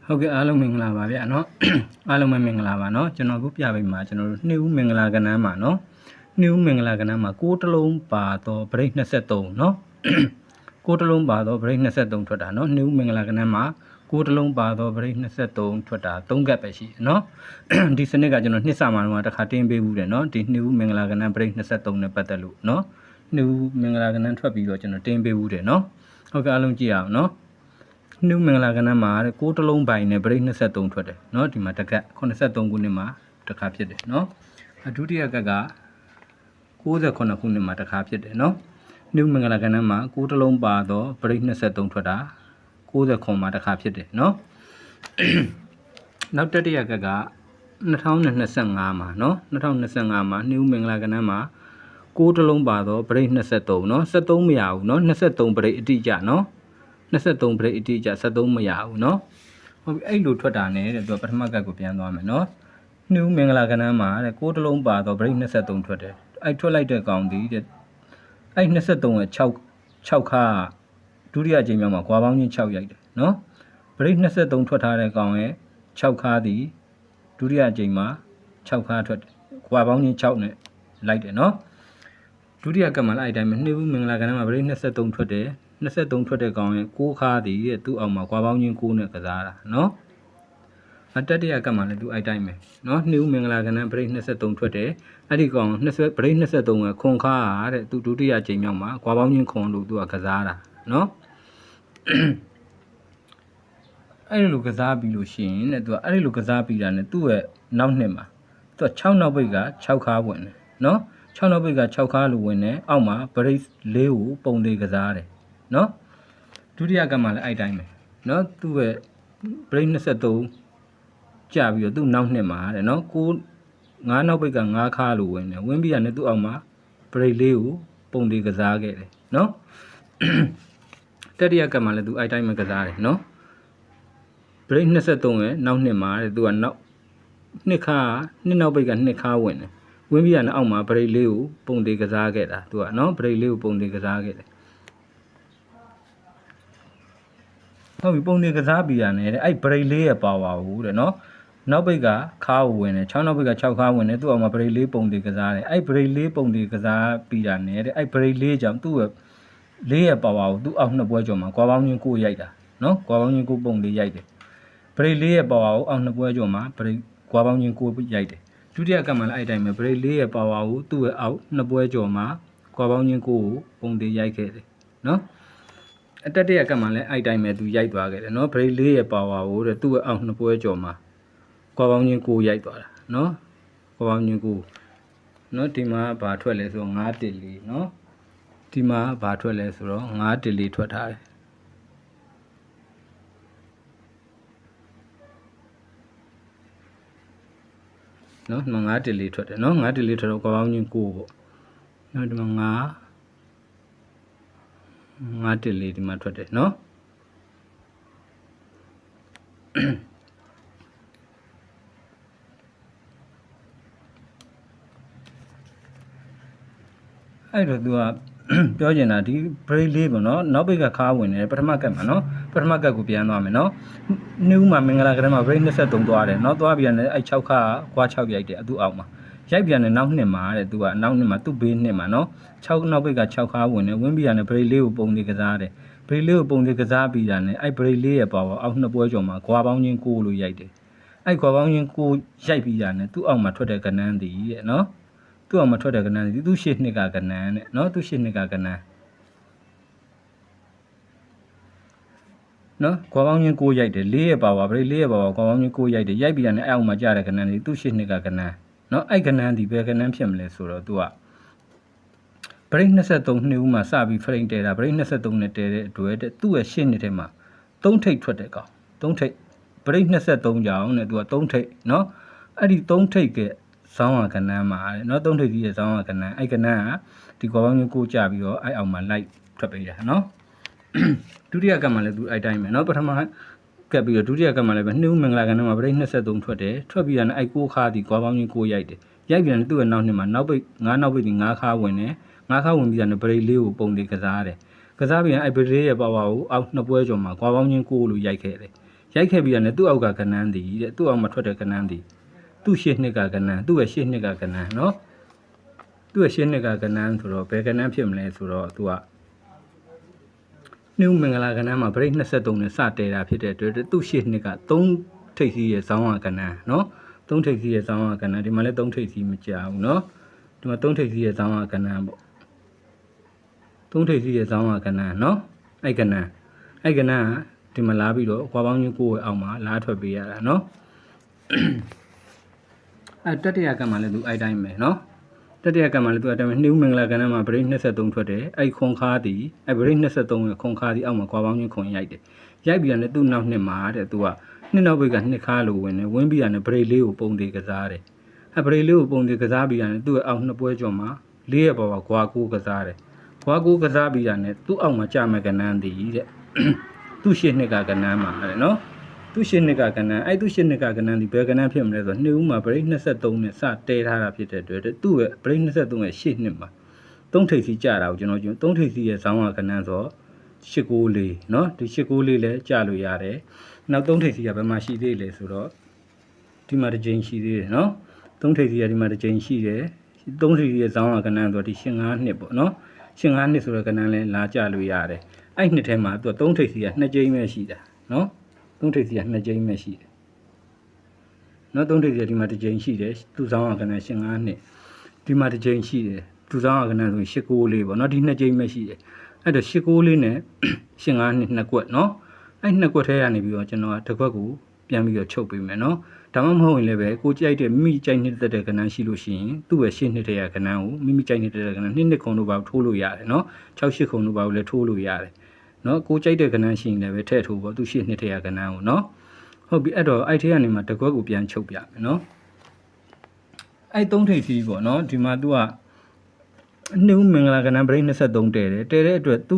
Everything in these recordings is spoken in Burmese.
ဟုတ်ကဲ့အားလုံးမင်္ဂလာပါဗျာနော်အားလုံးမင်္ဂလာပါနော်ကျွန်တော်ခုပြပေးမှာကျွန်တော်တို့နှစ်ဦးမင်္ဂလာကဏ္ဍမှာနော်နှစ်ဦးမင်္ဂလာကဏ္ဍမှာ6တလုံးပါတော့ဗရိတ်23နော်6တလုံးပါတော့ဗရိတ်23ထွက်တာနော်နှစ်ဦးမင်္ဂလာကဏ္ဍမှာ6တလုံးပါတော့ဗရိတ်23ထွက်တာ3ကပ်ပဲရှိတယ်နော်ဒီစနစ်ကကျွန်တော်နှစ်စာမှာတော့တစ်ခါတင်ပေးဘူးတယ်နော်ဒီနှစ်ဦးမင်္ဂလာကဏ္ဍဗရိတ်23နဲ့ပတ်သက်လို့နော်နှစ်ဦးမင်္ဂလာကဏ္ဍထွက်ပြီးတော့ကျွန်တော်တင်ပေးဘူးတယ်နော်ဟုတ်ကဲ့အားလုံးကြည့်အောင်နော်နှုတ်မင်္ဂလာကဏ္ဍမှာ6တလုံးပိုင်နဲ့ဗရိတ်23ထွက်တယ်เนาะဒီမှာတကက်83ခုနှစ်မှာတစ်ခါဖြစ်တယ်เนาะဒုတိယကက်က68ခုနှစ်မှာတစ်ခါဖြစ်တယ်เนาะနှုတ်မင်္ဂလာကဏ္ဍမှာ6တလုံးပါတော့ဗရိတ်23ထွက်တာ69မှာတစ်ခါဖြစ်တယ်เนาะနောက်တတိယကက်က2025မှာเนาะ2025မှာနှုတ်မင်္ဂလာကဏ္ဍမှာ6တလုံးပါတော့ဗရိတ်23เนาะ73မရဘူးเนาะ23ဗရိတ်အတိအကျเนาะ23ဗရိတ်အတိအကျ73မရဘူးเนาะဟုတ်ပြီအဲ့လိုထွက်တာနဲ့တဲ့သူကပထမကတ်ကိုပြန်သွားမယ်เนาะနှူးမင်္ဂလာကဏ္ဍမှာတဲ့6တလုံးပါတော့ဗရိတ်23ထွက်တယ်အဲ့ထွက်လိုက်တဲ့ကောင်ဒီတဲ့အဲ့23ရဲ့6ခါဒုတိယအကြိမ်မြောက်မှာကွာပေါင်းချင်း6ရိုက်တယ်เนาะဗရိတ်23ထွက်ထားတဲ့ကောင်ရဲ့6ခါဒီဒုတိယအကြိမ်မှာ6ခါထွက်တယ်ကွာပေါင်းချင်း6နဲ့လိုက်တယ်เนาะဒုတိယကတ်မှာအဲ့အတိုင်းပဲနှူးမင်္ဂလာကဏ္ဍမှာဗရိတ်23ထွက်တယ်23ထွက်တဲ့ကောင်ရဲ့6ခါတည်ရဲ့သူ့အောက်မှာကွာပေါင်းချင်း6နဲ့ကစားတာเนาะအတတိယကတ်မှာလည်းသူအဲ့တိုင်းပဲเนาะနှူးမင်္ဂလာကဏ္ဍဗရိတ်23ထွက်တယ်အဲ့ဒီကောင်ဗရိတ်23ရဲ့ခွန်ခါတဲ့သူဒုတိယချိန်မြောက်မှာကွာပေါင်းချင်းခွန်လို့သူကကစားတာเนาะအဲ့လိုကစားပြီးလို့ရှိရင်တဲ့သူကအဲ့လိုကစားပြီးတာနဲ့သူ့ရဲ့နောက်နှစ်မှာသူက6နောက်ပိတ်က6ခါဝင်တယ်เนาะ6နောက်ပိတ်က6ခါလို့ဝင်တယ်အောက်မှာဗရိတ်4ကိုပုံသေးကစားတယ်เนาะဒုတိယကမှလည်းအဲ့တိုင်းပဲเนาะသူ့ရဲ့ဗရိတ်23ကြာပြီးတော့သူ့နောက်နှစ်မှာတဲ့เนาะ9နောက်ပိတ်က9ခါလို့ဝင်တယ်ဝင်ပြီးရတယ်သူ့အောက်မှာဗရိတ်4ကိုပုံသေးကစားခဲ့တယ်เนาะတတိယကမှလည်းသူအဲ့တိုင်းပဲကစားတယ်เนาะဗရိတ်23ရဲ့နောက်နှစ်မှာတဲ့သူကနောက်နှစ်ခါနှစ်နောက်ပိတ်က2ခါဝင်တယ်ဝင်ပြီးရတယ်အောက်မှာဗရိတ်4ကိုပုံသေးကစားခဲ့တာသူကเนาะဗရိတ်4ကိုပုံသေးကစားခဲ့တယ်ဟုတ်ပြီပုံနေကစားပြီးရတယ်အဲ့ဗရိတ်4ရဲ့ပါဝါဘူးတဲ့နော်နောက်ပိတ်ကခါကိုဝင်တယ်6နောက်ပိတ်က6ခါဝင်တယ်သူ့အောင်မှာဗရိတ်4ပုံနေကစားတယ်အဲ့ဗရိတ်4ပုံနေကစားပြီးရတယ်တဲ့အဲ့ဗရိတ်4ကြောင့်သူ့ရဲ့4ရဲ့ပါဝါကိုသူ့အောက်နှစ်ပွဲကျော်မှာကွာပေါင်းချင်း9ရိုက်တာနော်ကွာပေါင်းချင်း9ပုံလေးရိုက်တယ်ဗရိတ်4ရဲ့ပါဝါကိုအောက်နှစ်ပွဲကျော်မှာဗရိတ်ကွာပေါင်းချင်း9ရိုက်တယ်ဒုတိယကမှလည်းအဲ့တိုင်းပဲဗရိတ်4ရဲ့ပါဝါကိုသူ့ရဲ့အောက်နှစ်ပွဲကျော်မှာကွာပေါင်းချင်း9ကိုပုံသေးရိုက်ခဲ့တယ်နော်အတတိယကမှလည်းအဲ့တိုင်းပဲသူရိုက်သွားခဲ့တယ်เนาะဗရိတ်4ရဲ့ပါဝါကိုတဲ့သူ့ရဲ့အောက်နှစ်ပွဲကျော်မှာကွာပေါင်းချင်း9ရိုက်သွားတာเนาะကွာပေါင်းချင်း9เนาะဒီမှာဘာထွက်လဲဆိုတော့914เนาะဒီမှာဘာထွက်လဲဆိုတော့914ထွက်ထားတယ်เนาะ914ထွက်တယ်เนาะ914ထွက်တော့ကွာပေါင်းချင်း9ပေါ့เนาะဒီမှာ914ဒီမှာထွက်တယ်เนาะအဲ့တော့သူကပြောချင်တာဒီ break လေးပေါ့နော်နောက်ပိတ်ကခါဝင်တယ်ပထမကတ်မှာနော်ပထမကတ်ကိုပြန်သွားမယ်နော်နှူးမှာမင်္ဂလာကတည်းက break 23သွားတယ်နော်သွားပြန်တယ်အဲ့6ခါကွာ6ရိုက်တယ်အတူအောက်မှာရိုက်ပြန်တယ်နောက်နှစ်မှာတဲ့သူကနောက်နှစ်မှာသူ့ဘေးနှစ်မှာနော်6နောက်ပိတ်က6ခါဝင်တယ်ဝင်ပြီးရတယ် break လေးကိုပုံသေးကစားတယ် break လေးကိုပုံသေးကစားပြီးရတယ်အဲ့ break လေးရဲ့ပါဝါအောက်နှစ်ပွဲကျော်မှာကွာပေါင်းချင်း6လို့ရိုက်တယ်အဲ့ကွာပေါင်းချင်း6ရိုက်ပြီးရတယ်သူ့အောက်မှာထွက်တဲ့ကဏ္ဍတည်တဲ့နော်သူ့အောင်မထွက်တဲ့ကဏ္ဍဒီသူ့ရှေ့နှစ်ကကဏ္ဍတဲ့နော်သူ့ရှေ့နှစ်ကကဏ္ဍနော်ကွာပေါင်းချင်း6ရိုက်တယ်4ရဲ့ပါဝါဗရိတ်4ရဲ့ပါဝါကွာပေါင်းချင်း6ရိုက်တယ်ရိုက်ပြီးရတယ်အဲ့အောင်မှာကြားတဲ့ကဏ္ဍဒီသူ့ရှေ့နှစ်ကကဏ္ဍနော်အဲ့ကဏ္ဍဒီဘယ်ကဏ္ဍဖြစ်မလဲဆိုတော့သူကဗရိတ်23နှစ်ဦးမှာစပြီးဖရိတ်တဲတာဗရိတ်23နဲ့တဲတဲ့အတွက်တဲ့သူ့ရဲ့ရှေ့နှစ်ထဲမှာ3ထိပ်ထွက်တဲ့ကောင်3ထိပ်ဗရိတ်23ကြောင်တဲ့သူက3ထိပ်နော်အဲ့ဒီ3ထိပ်ကဆောင်းရကဏ္ဍမှာတဲ့เนาะ3ထိပ်ကြီးရဲ့ဆောင်းရကဏ္ဍအဲ့ကဏ္ဍကဒီကွာပေါင်းကြီးကိုကြပြီးတော့အဲ့အောင်မှာလိုက်ထွက်ပေးတာเนาะဒုတိယကမှလည်းသူအဲ့တိုင်းပဲเนาะပထမကပ်ပြီးတော့ဒုတိယကမှလည်းပဲနှူးမင်္ဂလာကဏ္ဍမှာဗရိတ်23ထွက်တယ်ထွက်ပြီးတော့အဲ့6ခါဒီကွာပေါင်းကြီးကိုရိုက်တယ်ရိုက်ပြန်တယ်သူ့ရဲ့နောက်နှစ်မှာနောက်ပိတ်9နောက်ပိတ်ဒီ9ခါဝင်တယ်9ခါဝင်ပြီးတော့ဗရိတ်4ကိုပုံသေးကစားတယ်ကစားပြီးရင်အဲ့ဗရိတ်ရဲ့ပါဝါကိုအောက်နှစ်ပွဲကျော်မှာကွာပေါင်းချင်း6လို့ရိုက်ခဲ့တယ် ရိုက်ခဲ့ပြီးရတယ်သူ့အောက်ကကနန်းတည်တဲ့သူ့အောက်မှာထွက်တဲ့ကနန်းတည်သူ့ရှေ့နှစ်ကကနန်းသူ့ရဲ့ရှေ့နှစ်ကကနန်းနော်သူ့ရဲ့ရှေ့နှစ်ကကနန်းဆိုတော့ဘယ်ကနန်းဖြစ်မလဲဆိုတော့သူကနှုတ်မင်္ဂလာကနန်းမှာပရိတ်23နဲ့စတဲတာဖြစ်တဲ့အတွက်သူ့ရှေ့နှစ်က3ထိပ်စီးရဲ့ဇောင်းဝကနန်းနော်3ထိပ်စီးရဲ့ဇောင်းဝကနန်းဒီမှာလည်း3ထိပ်စီးမကြဘူးနော်ဒီမှာ3ထိပ်စီးရဲ့ဇောင်းဝကနန်းပေါ့3ထိပ်စီးရဲ့ဇောင်းဝကနန်းနော်အဲ့ကနန်းဒီမှာလာပြီးတော့ခွာပေါင်းချင်းကိုယ်အောက်မှာလာထွက်ပေးရတာနော်အဲ့တတိယကံမှာလည်းသူအဲ့တိုင်းပဲနော်တတိယကံမှာလည်းသူအဲ့တိုင်းပဲနှိုးမင်္ဂလာကဏ္ဍမှာပရိတ်23ထွက်တယ်အဲ့ခွန်ခါသည်အဲ့ပရိတ်23ရဲ့ခွန်ခါသည်အောက်မှာခွာပေါင်းချင်းခွန်ရိုက်တယ်ရိုက်ပြီးတော့လည်းသူ့နောက်နှစ်မှာတဲ့သူကနှစ်နောက်ဘက်ကနှစ်ခါလိုဝင်တယ်ဝင်းပြီးရတယ်ပရိတ်လေးကိုပုံသေးကစားတယ်အဲ့ပရိတ်လေးကိုပုံသေးကစားပြီးရတယ်သူ့ရဲ့အောက်နှစ်ပွဲကျော်မှာလေးရဲ့ပေါ်ကခွာကိုကစားတယ်ခွာကိုကစားပြီးရတယ်သူ့အောက်မှာကြာမဲ့ကဏ္ဍသည်တဲ့သူ့ရှေ့နှစ်ကကဏ္ဍမှာတဲ့နော်သူ့ရှေ့နှစ်ကကဏ္ဍအဲ့သူ့ရှေ့နှစ်ကကဏ္ဍဒီဘယ်ကဏ္ဍဖြစ်မလဲဆိုတော့နှစ်ဦးမှာပရိတ်23နဲ့စတဲထားတာဖြစ်တဲ့အတွက်သူ့ရဲ့ပရိတ်23ရဲ့ရှေ့နှစ်မှာ3ထိပ်စီကြာတာကိုကျွန်တော်3ထိပ်စီရဲ့ဇောင်းဝကဏ္ဍဆို894เนาะဒီ894လည်းကြာလို့ရတယ်နောက်3ထိပ်စီကဘယ်မှာရှိသေးလဲဆိုတော့ဒီမှာတစ်ကြိမ်ရှိသေးတယ်เนาะ3ထိပ်စီကဒီမှာတစ်ကြိမ်ရှိတယ်3ထိပ်စီရဲ့ဇောင်းဝကဏ္ဍဆိုတော့ဒီ85နှစ်ပေါ့เนาะ85နှစ်ဆိုတဲ့ကဏ္ဍလည်းလာကြာလို့ရတယ်အဲ့နှစ်ထဲမှာသူက3ထိပ်စီက2ကြိမ်ပဲရှိတာเนาะ3ထိပ်စီက2ကြိမ်ပဲရှိတယ်နော်3ထိပ်စီကဒီမှာတစ်ကြိမ်ရှိတယ်သူဆောင်ကဏ္ဍ85နှစ်ဒီမှာတစ်ကြိမ်ရှိတယ်သူဆောင်ကဏ္ဍဆို894ပေါ့နော်ဒီ2ကြိမ်ပဲရှိတယ်အဲ့တော့894နဲ့85နှစ်နှစ်ကွက်နော်အဲ့နှစ်ကွက်ထဲကနေပြီးတော့ကျွန်တော်ကတစ်ခွက်ကိုပြန်ပြီးတော့ချုပ်ပေးမယ်နော်ဒါမှမဟုတ်ရင်လည်းပဲကိုကြိုက်တဲ့မိမိကြိုက်နေတဲ့ကဏ္ဍရှိလို့ရှိရင်သူ့ရဲ့ရှင်းနေတဲ့ကဏ္ဍကိုမိမိကြိုက်နေတဲ့ကဏ္ဍ2ခုတို့ပါထိုးလို့ရတယ်နော်6 8ခုတို့ပါလည်းထိုးလို့ရတယ်နော်ကိုကြိုက်တဲ့ကဏ္ဍရှိရင်လည်းပဲထည့်ထိုးပေါ့သူရှင်းနေတဲ့ကဏ္ဍကိုနော်ဟုတ်ပြီအဲ့တော့အဲ့ထဲကနေမှတကွက်ကိုပြန်ချုပ်ပြမယ်နော်အဲ့3ထိပ်စီးပေါ့နော်ဒီမှာ तू ကနှုတ်မင်္ဂလာကဏ္ဍပရိတ်23တဲတယ်တဲတဲ့အတွက် तू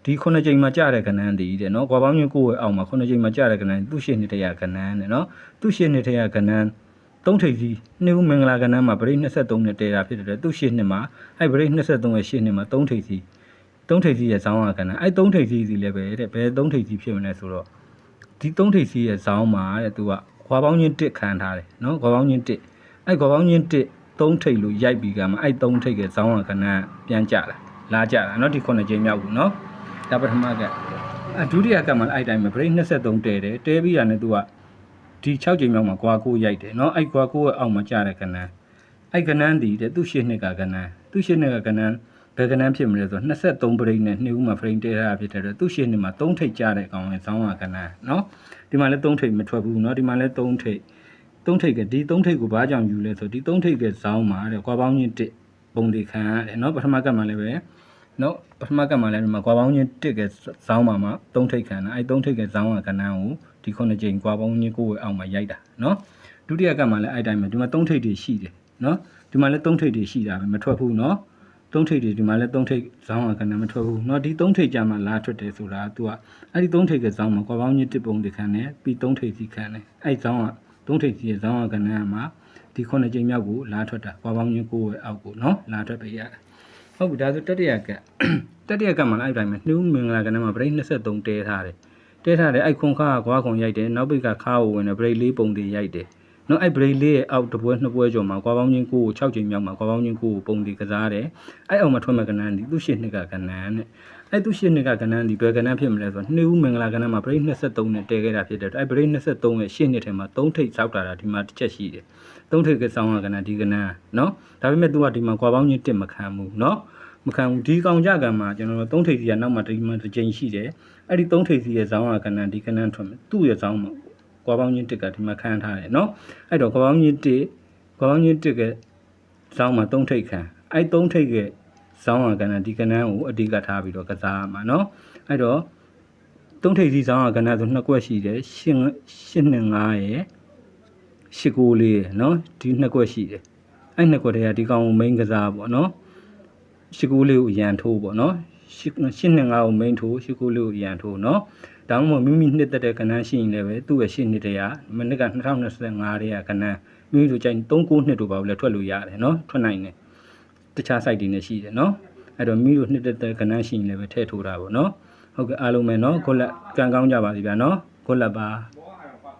ဒီ9ကြိမ်မှာကြာတဲ့ကဏ္ဍတည်တဲ့နော်ကွာပေါင်းချင်းကိုယ့်ရဲ့အောက်မှာ9ကြိမ်မှာကြာတဲ့ကဏ္ဍသူ့ရှေ့နေတဲ့ကဏ္ဍနဲ့နော်သူ့ရှေ့နေတဲ့ကဏ္ဍ3ထိပ်စီးနှုတ်မင်္ဂလာကဏ္ဍမှာပရိတ်23နဲ့တဲတာဖြစ်တဲ့သူ့ရှေ့နှစ်မှာအဲ့ပရိတ်23ရဲ့ရှေ့နှစ်မှာ3ထိပ်စီးရဲ့ဇောင်းကဏ္ဍအဲ့3ထိပ်စီးစီလည်းပဲတဲ့ဘယ်3ထိပ်စီးဖြစ်မလဲဆိုတော့ဒီ3ထိပ်စီးရဲ့ဇောင်းမှာတဲ့သူကခွာပေါင်းချင်း1ခံထားတယ်နော်ခွာပေါင်းချင်း1အဲ့ခွာပေါင်းချင်း1 3ထိပ်လို့ရိုက်ပြီးကမှအဲ့3ထိပ်ရဲ့ဇောင်းကဏ္ဍပြန်ကြလာကြတာနော်ဒီ9ကြိမ်မြောက်ဘူးနော်ဒါပထမကဒုတိယကမှအဲ့တိုင်းပဲ break 23တဲတယ်တဲပြီးရတယ်သူကဒီ6ကြိမ်မြောက်မှာကွာကိုရိုက်တယ်နော်အဲ့ကွာကိုရဲ့အောက်မှာကြတဲ့ကဏ္ဍအဲ့ကဏ္ဍဒီတဲ့သူ့ရှေ့နှစ်ကကဏ္ဍသူ့ရှေ့နှစ်ကကဏ္ဍဘယ်ကဏ္ဍဖြစ်မလဲဆိုတော့23 break နဲ့2ဦးမှာ frame တဲထားတာဖြစ်တဲ့အတွက်သူ့ရှေ့နှစ်မှာ3ထိပ်ကြတဲ့ကောင်ရဲ့ဇောင်းကဏ္ဍနော်ဒီမှာလည်း3ထိပ်မထွက်ဘူးเนาะဒီမှာလည်း3ထိပ်ကဒီ3ထိပ်ကိုဘာကြောင့်ယူလဲဆိုဒီ3ထိပ်ရဲ့ဇောင်းမှာတဲ့ကွာပေါင်းချင်း1ပုံဒီခံရတယ်เนาะပထမကမှလည်းပဲเนาะပထမကမှလည်းဒီမှာကွာပေါင်းချင်း1ကဇောင်းမှာ3ထိပ်ခံတာအဲ3ထိပ်ကဇောင်းကကဏ္ဍကိုဒီ9ကြိမ်ကွာပေါင်းချင်းကိုယ်အောက်မှာရိုက်တာเนาะဒုတိယကမှလည်းအဲ့တိုင်းပဲဒီမှာ3ထိပ်တွေရှိတယ်เนาะဒီမှာလည်း3ထိပ်တွေရှိတာပဲမထွက်ဘူးเนาะ3ထိပ်တွေဒီမှာလည်း3ထိပ်ဇောင်းကဏ္ဍမထွက်ဘူးเนาะဒီ3ထိပ်ကြာမှလာထွက်တယ်ဆိုတာ तू ကအဲ့ဒီ3ထိပ်ကဇောင်းမှာကွာပေါင်းချင်း1ပုံဒီခံတယ်ပြီး3ထိပ်စီခံတယ်အဲ့ဇောင်းက3ထိပ်စီရဲ့ဇောင်းကဏ္ဍမှာဒီ9ကြိမ်မြောက်ကိုလာထွက်တာကွာပေါင်းချင်းကိုယ်ရဲ့အောက်ကိုเนาะလာထွက်ပေးရတယ်ဟုတ်ပြီဒါဆိုတတိယကမှလည်းအဲ့တိုင်းပဲနှုတ်မင်္ဂလာကဏ္ဍမှာပရိတ်23တဲထားတယ်အဲ့ခွန်ခါကွာခွန်ရိုက်တယ်နောက်ပိတ်ကခါကိုဝင်တယ်ပရိတ်4ပုံတွေရိုက်တယ်နော်အဲ့ပရိတ်လေးရဲ့အောက်တစ်ပွဲနှစ်ပွဲကျော်မှာကွာပေါင်းချင်းကို6ကြိမ်မြောက်မှာကွာပေါင်းချင်းကိုပုံဒီကစားတယ်အဲ့အောင်မှာထွက်မဲ့ကဏ္ဍဒီသူ့ရှေ့နှစ်ကကဏ္ဍနဲ့အဲ့သူ့ရှေ့နှစ်ကကဏ္ဍဒီဘယ်ကဏ္ဍဖြစ်မလဲဆိုတော့နှုတ်မင်္ဂလာကဏ္ဍမှာပရိတ်23နဲ့တဲခဲ့တာဖြစ်တယ်အဲ့ပရိတ်23ရဲ့ရှေ့နှစ်ထဲမှာ3ထိပ်စောက်တာဒီမှာတစ်ချက်ရှိတယ်3ထိပ်ကစောင်းကဏ္ဍဒီကဏ္ဍနော်ဒါပေမဲ့ तू ကဒီမှာကွာပေါင်းချင်း1မခံဘူးနော်မခံဘူးဒီကောင်ကြကံမှာကျွန်တော်တို့3ထိပ်စီကနောက်မှာဒီမှာတစ်ကြိမ်ရှိတယ်အဲ့ဒီ3ထိပ်စီရဲ့ဇောင်းကကဏ္ဍဒီကဏ္ဍထွက်မယ်သူ့ရဲ့ဇောင်းမှာကွာပေါင်းချင်း1ကဒီမှာခံထားတယ်နော်အဲ့တော့ကွာပေါင်းချင်း1ကဇောင်းမှာ3ထိပ်ခံအဲ့3ထိပ်ရဲ့ဇောင်းကဏ္ဍဒီကဏ္ဍကိုအဓိကထားပြီးတော့ကစားရမှာနော်အဲ့တော့3ထိပ်စီဇောင်းကဏ္ဍဆို2ကွက်ရှိတယ်825ရဲ့894ရဲ့နော်ဒီ2ကွက်ရှိတယ်အဲ့2ကွက်တည်းကဒီကောင်ကို main ကစားပေါ့နော်894ကိုရန်ထိုးပေါ့နော်825ကို main ထိုး894ကိုရန်ထိုးနော်ဒါမှမဟုတ်မိမိနှစ်သက်တဲ့ကဏ္ဍရှိရင်လည်းပဲသူ့ရဲ့ရှေ့နှစ်တည်းကမနစ်က2025တည်းကကဏ္ဍမိမိတို့ကြိုင်39နှစ်တို့ပါလို့ထွက်လို့ရတယ်နော်ထွက်နိုင်တယ်တခြား site တွေနဲ့ရှိတယ်နော်အဲ့တော့မိမိတို့နှစ်သက်တဲ့ကဏ္ဍရှိရင်လည်းပဲထည့်ထိုးတာပေါ့နော်ဟုတ်ကဲ့အားလုံးပဲနော်ကိုလက်ကံကောင်းကြပါစီဗျာနော်ကိုလက်ပါ